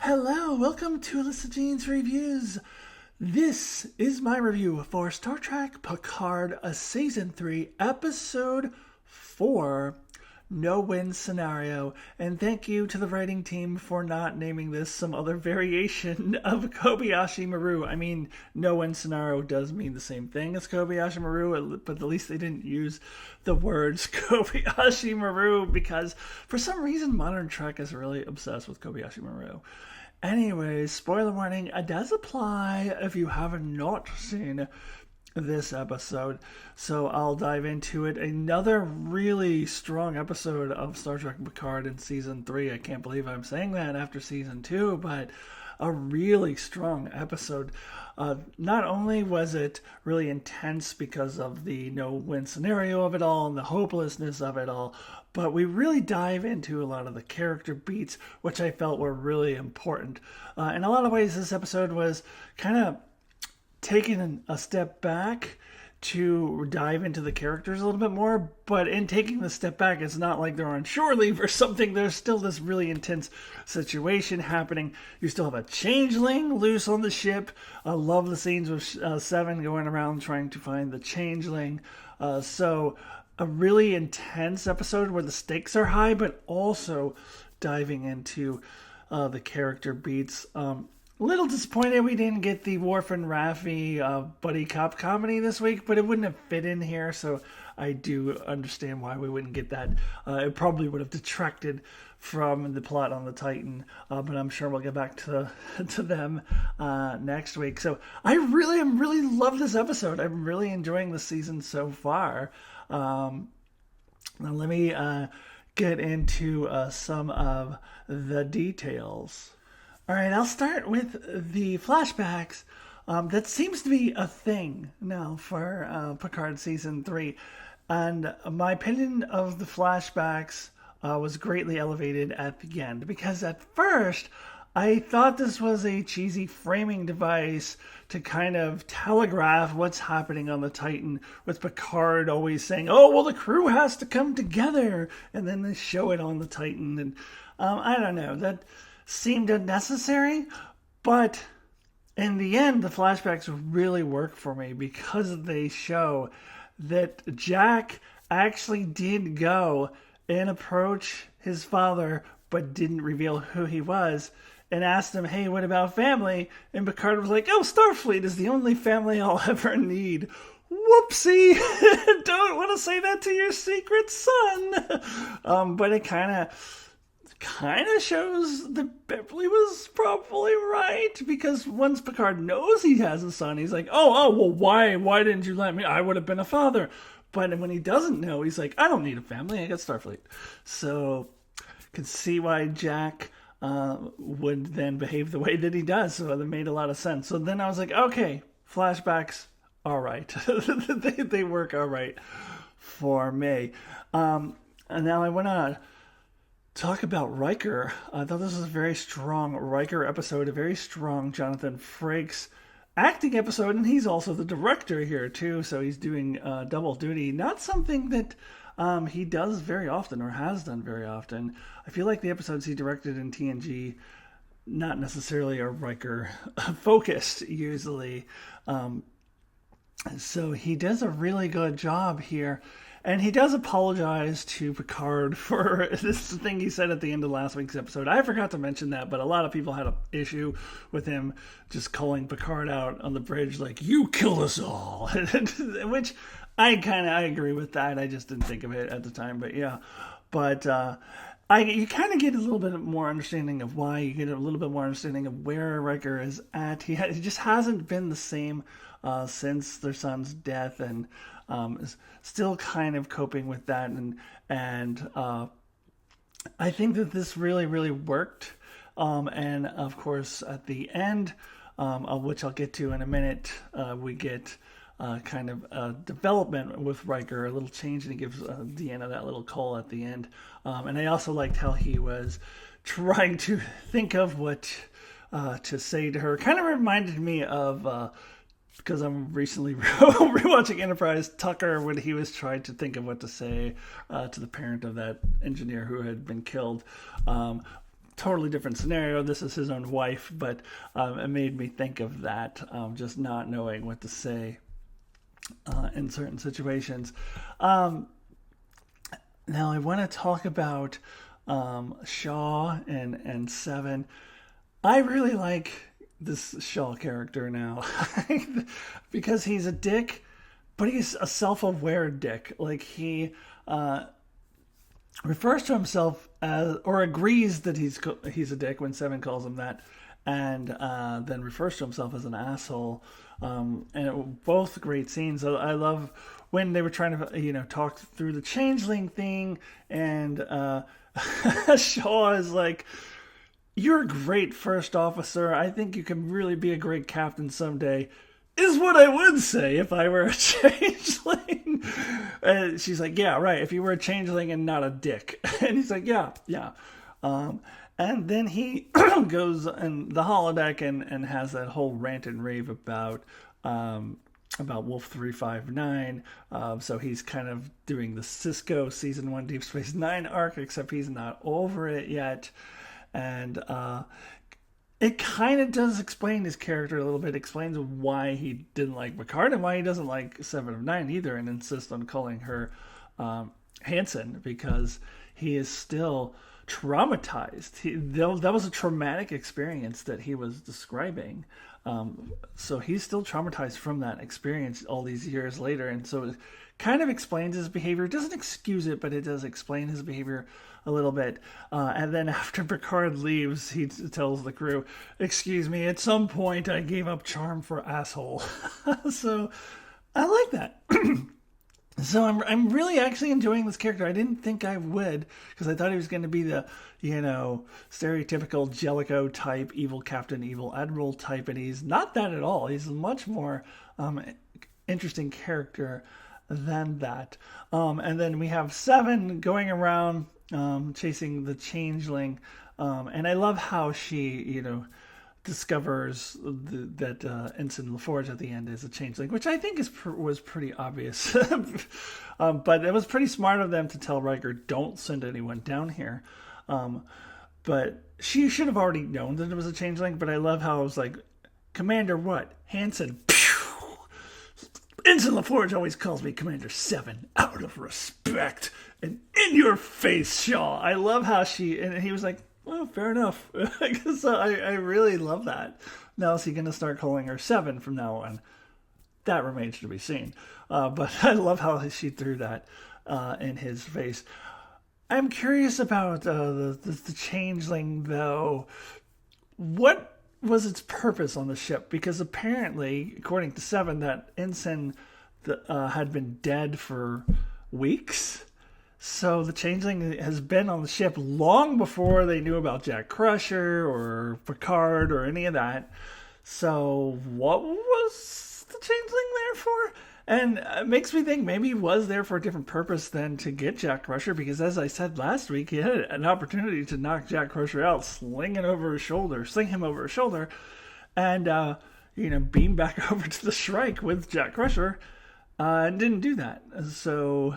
Hello, welcome to Alyssa Jean's Reviews. This is my review for Star Trek Picard, Season 3, Episode 4, No-Win Scenario. And thank you to the writing team for not naming this some other variation of Kobayashi Maru. I mean, No-Win Scenario does mean the same thing as Kobayashi Maru, but at least they didn't use the words Kobayashi Maru because for some reason Modern Trek is really obsessed with Kobayashi Maru. Anyways, spoiler warning, it does apply if you have not seen this episode. So I'll dive into it. Another really strong episode of Star Trek Picard in Season 3. I can't believe I'm saying that after Season 2, but a really strong episode. Not only was it really intense because of the no-win scenario of it all and the hopelessness of it all, but we really dive into a lot of the character beats, which I felt were really important. In a lot of ways, this episode was kind of taking a step back to dive into the characters a little bit more, but in taking the step back, it's not like they're on shore leave or something. There's still this really intense situation happening. You still have a changeling loose on the ship. I love the scenes with Seven going around trying to find the changeling. So a really intense episode where the stakes are high, but also diving into the character beats. A little disappointed we didn't get the Worf and Raffi buddy cop comedy this week, but it wouldn't have fit in here, so I do understand why we wouldn't get that. It probably would have detracted from the plot on the Titan, but I'm sure we'll get back to them next week. So I really love this episode. I'm really enjoying the season so far. Now let me get into some of the details. All right, I'll start with the flashbacks. That seems to be a thing now for Picard Season 3. And my opinion of the flashbacks was greatly elevated at the end. Because at first, I thought this was a cheesy framing device to kind of telegraph what's happening on the Titan, with Picard always saying, oh, well, the crew has to come together. And then they show it on the Titan. And I don't know, that seemed unnecessary, but in the end, the flashbacks really work for me because they show that Jack actually did go and approach his father, but didn't reveal who he was, and asked him, hey, what about family? And Picard was like, oh, Starfleet is the only family I'll ever need. Whoopsie! Don't want to say that to your secret son. But it kind of shows that Beverly was probably right, because once Picard knows he has a son, he's like, oh, well, why didn't you let me? I would have been a father. But when he doesn't know, he's like, I don't need a family, I got Starfleet. So, can see why Jack would then behave the way that he does. So that made a lot of sense. So then I was like, okay, flashbacks, all right. they work all right for me. And now I went on talk about Riker. I thought this was a very strong Riker episode, a very strong Jonathan Frakes acting episode, and he's also the director here too, so he's doing double duty. Not something that he does very often, or has done very often. I feel like the episodes he directed in TNG, not necessarily are Riker focused usually. So he does a really good job here. And he does apologize to Picard for this thing he said at the end of last week's episode. I forgot to mention that, but a lot of people had an issue with him just calling Picard out on the bridge like, you kill us all. Which I agree with that. I just didn't think of it at the time, but yeah. But you kind of get a little bit more understanding of why. You get a little bit more understanding of where Riker is at. He just hasn't been the same since their son's death, and is still kind of coping with that, and I think that this really worked, and of course at the end, of which I'll get to in a minute, we get kind of a development with Riker, a little change, and he gives Deanna that little call at the end, and I also liked how he was trying to think of what to say to her. Kind of reminded me of, because I'm recently rewatching Enterprise, Tucker, when he was trying to think of what to say to the parent of that engineer who had been killed. Totally different scenario. This is his own wife, but it made me think of that, just not knowing what to say in certain situations. Now I want to talk about Shaw and Seven. I really like this Shaw character now because he's a dick, but he's a self-aware dick. Like he refers to himself as, or agrees that he's a dick when Seven calls him that, and then refers to himself as an asshole. And both great scenes. I love when they were trying to, talk through the changeling thing, and Shaw is like, "You're a great first officer. I think you can really be a great captain someday," is what I would say if I were a changeling. And she's like, "Yeah, right. If you were a changeling and not a dick." And he's like, "Yeah. And then he goes in the holodeck and has that whole rant and rave about Wolf 359. So he's kind of doing the Cisco Season 1 Deep Space Nine arc, except he's not over it yet. And it kind of does explain his character a little bit. It explains why he didn't like Picard and why he doesn't like 7 of 9 either, and insists on calling her Hansen, because he is still traumatized. That was a traumatic experience that he was describing. So he's still traumatized from that experience all these years later. And so it kind of explains his behavior. It doesn't excuse it, but it does explain his behavior a little bit. And then after Picard leaves, he tells the crew, "Excuse me, at some point I gave up charm for asshole." So I like that. So I'm really actually enjoying this character. I didn't think I would, because I thought he was going to be the, stereotypical Jellicoe type, evil captain, evil admiral type, and he's not that at all. He's a much more interesting character than that. And then we have Seven going around chasing the changeling, and I love how she, discovers that Ensign LaForge at the end is a changeling, which I think was pretty obvious. But it was pretty smart of them to tell Riker, "Don't send anyone down here." But she should have already known that it was a changeling, but I love how it was like, "Commander what? Hansen." "Ensign LaForge always calls me Commander 7 out of respect. And in your face, Shaw." I love how and he was like, "Well, fair enough." So I really love that. Now is he going to start calling her 7 from now on? That remains to be seen. But I love how she threw that in his face. I'm curious about the changeling, though. What was its purpose on the ship? Because apparently, according to 7, that ensign had been dead for weeks. So the changeling has been on the ship long before they knew about Jack Crusher or Picard or any of that. So what was the changeling there for? And it makes me think maybe he was there for a different purpose than to get Jack Crusher, because as I said last week, he had an opportunity to knock Jack Crusher out, sling him over his shoulder, and beam back over to the Shrike with Jack Crusher, and didn't do that. So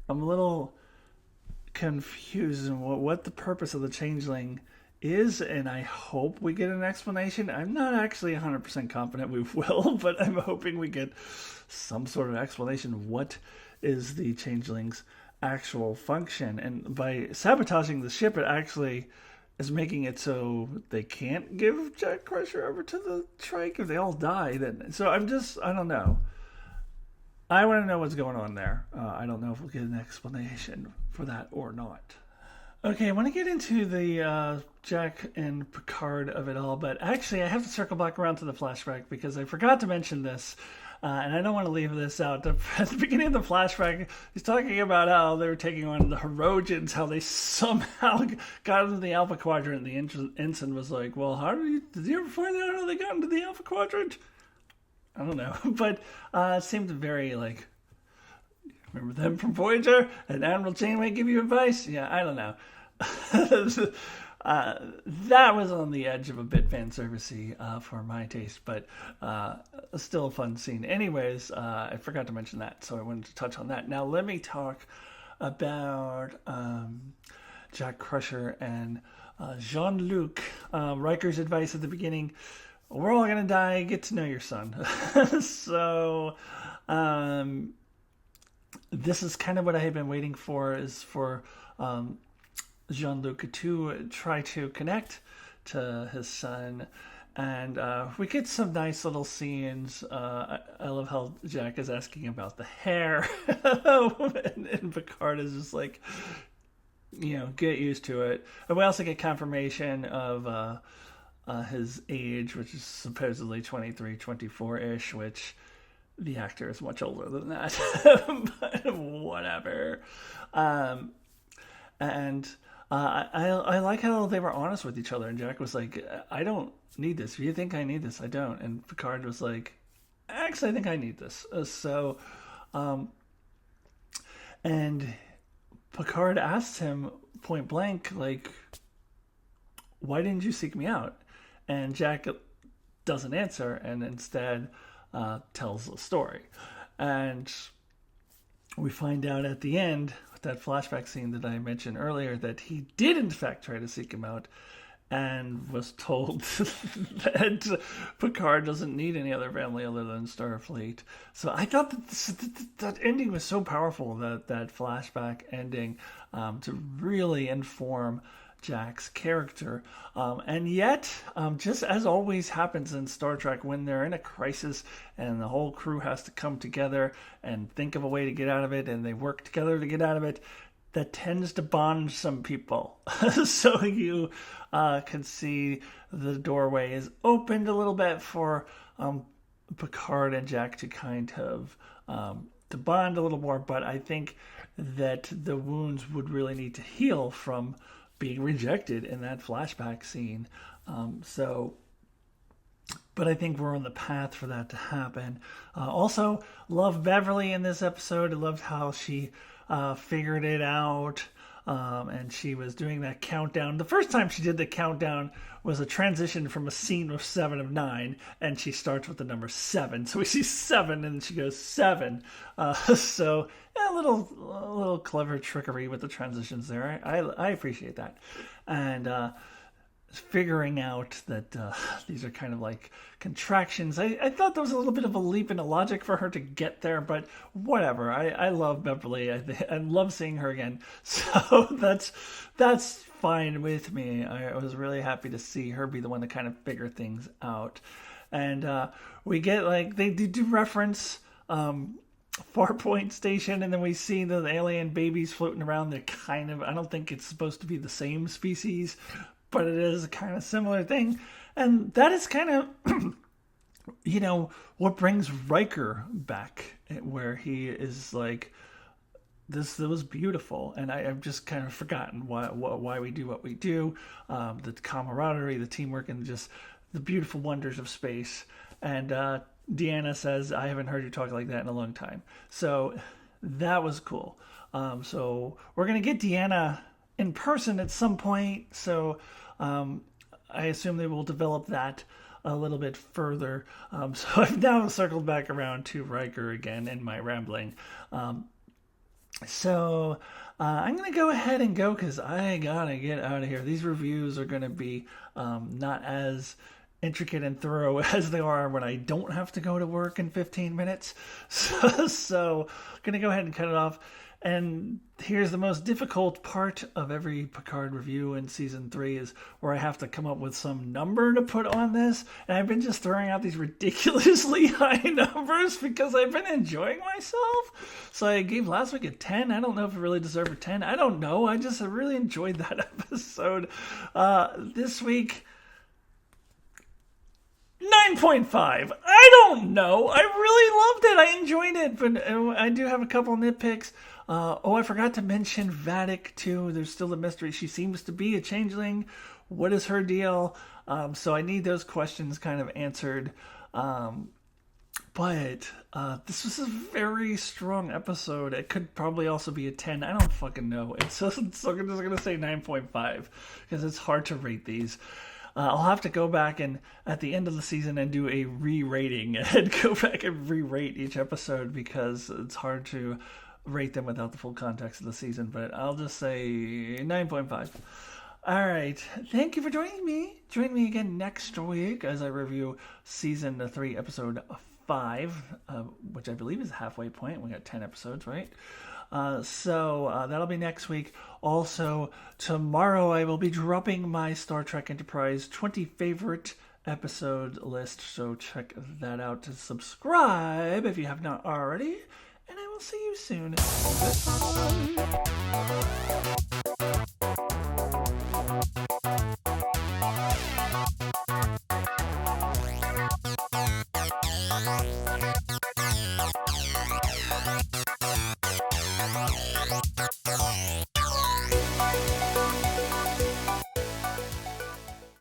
I'm a little confused on what the purpose of the changeling is, and I hope we get an explanation. I'm not actually 100% confident we will, but I'm hoping we get some sort of explanation of what is the changeling's actual function. And by sabotaging the ship, it actually is making it so they can't give Jack Crusher over to the Shrike if they all die. So I don't know. I want to know what's going on there. I don't know if we'll get an explanation for that or not. Okay, I want to get into the Jack and Picard of it all, but actually I have to circle back around to the flashback because I forgot to mention this, and I don't want to leave this out. At the beginning of the flashback, he's talking about how they were taking on the Herodians, how they somehow got into the Alpha Quadrant. The ensign was like, "Well, did you ever find out how they got into the Alpha Quadrant?" I don't know, but it seemed very like, "Remember them from Voyager? And Admiral Janeway give you advice?" Yeah, I don't know. that was on the edge of a bit fan servicey for my taste, but still a fun scene. Anyways, I forgot to mention that, so I wanted to touch on that. Now let me talk about Jack Crusher and Jean-Luc. Riker's advice at the beginning: we're all gonna die. Get to know your son. So this is kind of what I had been waiting for, is for Jean-Luc to try to connect to his son. And we get some nice little scenes. I love how Jack is asking about the hair. and Picard is just like, get used to it. And we also get confirmation of his age, which is supposedly 23, 24-ish, which the actor is much older than that. But whatever. And I like how they were honest with each other. And Jack was like, I don't need this. If you think I need this, I don't. And Picard was like, actually, I think I need this. And Picard asked him point blank, like, why didn't you seek me out? And Jack doesn't answer, and instead tells a story. And we find out at the end, with that flashback scene that I mentioned earlier, that he did in fact try to seek him out, and was told that Picard doesn't need any other family other than Starfleet. So I thought that ending was so powerful, that flashback ending, to really inform Jack's character. And yet, just as always happens in Star Trek, when they're in a crisis and the whole crew has to come together and think of a way to get out of it, and they work together to get out of it, that tends to bond some people. So you can see the doorway is opened a little bit for Picard and Jack to kind of to bond a little more. But I think that the wounds would really need to heal from being rejected in that flashback scene. But I think we're on the path for that to happen. Also, love Beverly in this episode. I loved how she figured it out, and she was doing that countdown. The first time she did the countdown was a transition from a scene of 7 of 9, and she starts with the number 7. So we see 7, and she goes 7. So yeah, a little clever trickery with the transitions there. I appreciate that. And figuring out that these are kind of like contractions. I thought there was a little bit of a leap in the logic for her to get there, but whatever. I love Beverly. I love seeing her again. So that's fine with me. I was really happy to see her be the one to kind of figure things out. And we get, like, they do reference Farpoint Station, and then we see the alien babies floating around. They're kind of, I don't think it's supposed to be the same species, but it is a kind of similar thing. And that is kind of, what brings Riker back, where he is like, this was beautiful. And I've just kind of forgotten why we do what we do, the camaraderie, the teamwork, and just the beautiful wonders of space. And Deanna says, I haven't heard you talk like that in a long time. So that was cool. So we're going to get Deanna in person at some point, so I assume they will develop that a little bit further. So I've now circled back around to Riker again in my rambling. So I'm going to go ahead and go, because I gotta get out of here. These reviews are going to be not as intricate and thorough as they are when I don't have to go to work in 15 minutes. So I'm going to go ahead and cut it off. And here's the most difficult part of every Picard review in season 3, is where I have to come up with some number to put on this. And I've been just throwing out these ridiculously high numbers because I've been enjoying myself. So I gave last week a 10. I don't know if it really deserved a 10. I don't know. I really enjoyed that episode. This week, 9.5. I don't know. I really loved it. I enjoyed it, but I do have a couple nitpicks. I forgot to mention Vadic too. There's still a mystery. She seems to be a changeling. What is her deal? So I need those questions kind of answered. But this was a very strong episode. It could probably also be a 10. I don't fucking know. So I'm just going to say 9.5 because it's hard to rate these. I'll have to go back and at the end of the season and do a re-rating and go back and re-rate each episode because it's hard to rate them without the full context of the season. But I'll just say 9.5. All right. Thank you for joining me. Join me again next week as I review season 3, episode 5, which I believe is the halfway point. We got 10 episodes, right? So that'll be next week. Also, tomorrow I will be dropping my Star Trek Enterprise 20 favorite episode list. So check that out to subscribe if you have not already. And I will see you soon.